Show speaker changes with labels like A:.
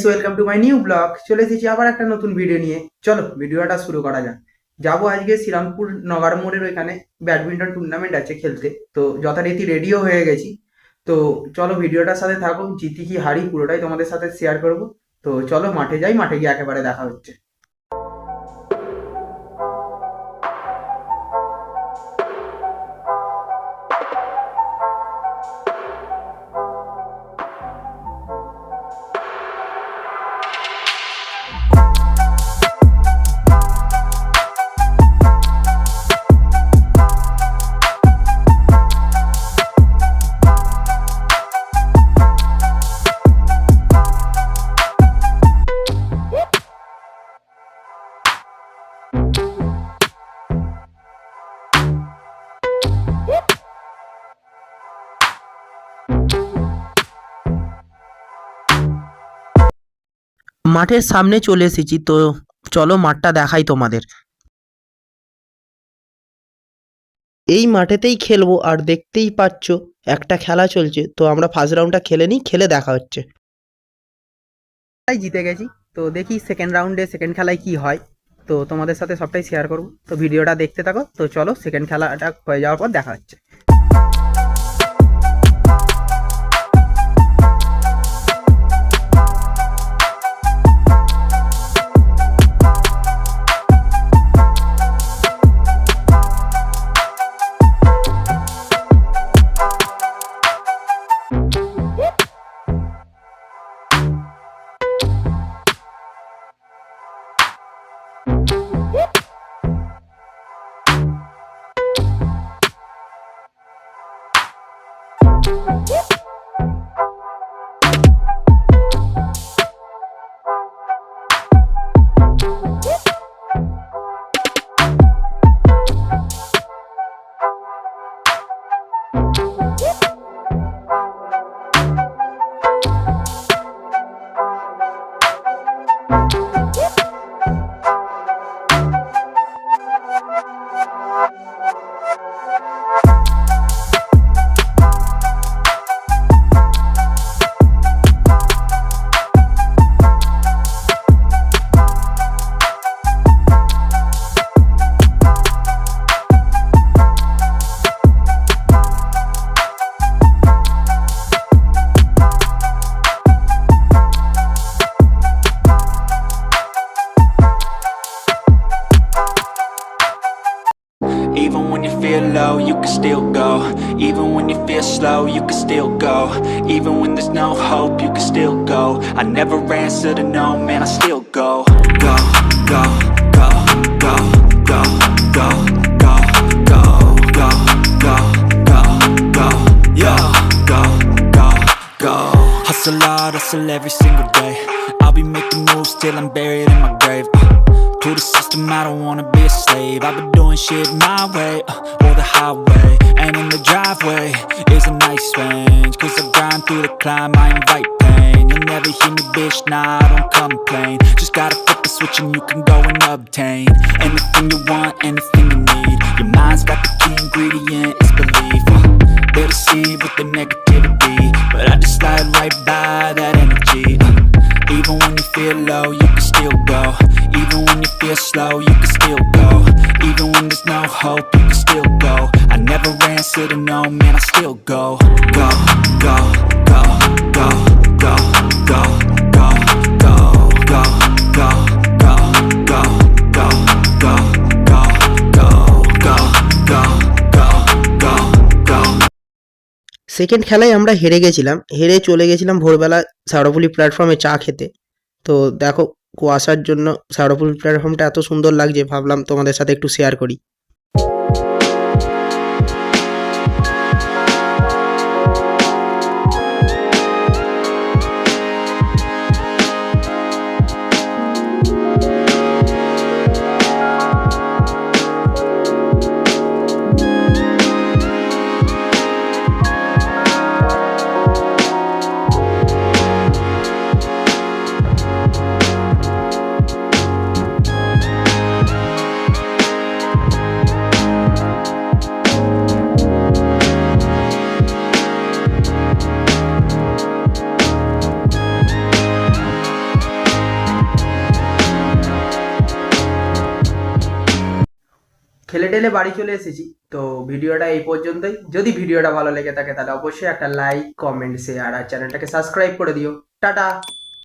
A: Welcome to my new blog. চলে এসেছি আবার একটা নতুন ভিডিও নিয়ে। চলো ভিডিওটা শুরু করা যাক। যাবো আজকে শ্রীরামপুর নগার মোড়ের ওইখানে ব্যাডমিন্টন টুর্নামেন্ট আছে খেলতে, তো যথারীতি রেডিও হয়ে গেছি। তো চলো ভিডিওটার সাথে থাকো, জিতি কি হারি পুরোটাই তোমাদের সাথে শেয়ার করব। তো চলো মাঠে যাই, মাঠে গিয়ে একেবারে দেখা হচ্ছে। মাঠের সামনে চলে এসেছি, তো চলো মাঠটা দেখাই তোমাদের। এই মাঠেতেই খেলবো, আর দেখতেই পাচ্ছ একটা খেলা চলছে। তো আমরা ফার্স্ট রাউন্ডটা খেলে নিই, খেলে দেখা হচ্ছে। জিতে গেছি, তো দেখি সেকেন্ড রাউন্ডে সেকেন্ড খেলায় কি হয়। তো তোমাদের সাথে সবটাই শেয়ার করবো, তো ভিডিওটা দেখতে থাকো। তো চলো সেকেন্ড খেলাটা হয়ে যাওয়ার পর দেখা হচ্ছে।
B: Even when you feel low, you can still go. Even when you feel slow, you can still go. Even when there's no hope, you can still go. I never answer to no, man, I still go. Go, go, go, go, go, go, go, go, go, go, go, go, yeah, go, go, go. Hustle hard, hustle every single day. I'll be making moves till I'm buried in my grave. To the system, I don't wanna be a slave. I've been doing shit my way, or the highway. And in the driveway is a nice range. Cause I grind through the climb, I invite pain. You'll never hear me, bitch, nah, I don't complain. Just gotta flip the switch and you can go and obtain anything you want, anything you need. Your mind's got the key ingredient, it's belief. They deceive with the negativity, but I just slide right by that energy. Even when you feel low, you can still go. Even when you feel slow, you can still go. Even when there's no hope, you can still go. I never answer to no, man, I still go. Go, go, go, go, go, go, go, go, go, go, go, go, go, go, go, go, go, go, go, go.
A: Second খেলায় আমরা হেরে গেছিলাম, হেরে চলে গেছিলাম ভোরবেলা শেওড়াফুলি প্ল্যাটফর্মে চা খেতে। তো দেখো কুয়াশার জন্য শেওড়াফুলি প্ল্যাটফর্মটা এত সুন্দর লাগছে, ভাবলাম তোমাদের সাথে একটু শেয়ার করি। খেলে টেলে বাড়ি চলে এসেছি। তো ভিডিওটা এই পর্যন্তই। যদি ভিডিওটা ভালো লেগে থাকে তাহলে অবশ্যই একটা লাইক, কমেন্ট, শেয়ার আর চ্যানেলটাকে সাবস্ক্রাইব করে দিও। টাটা।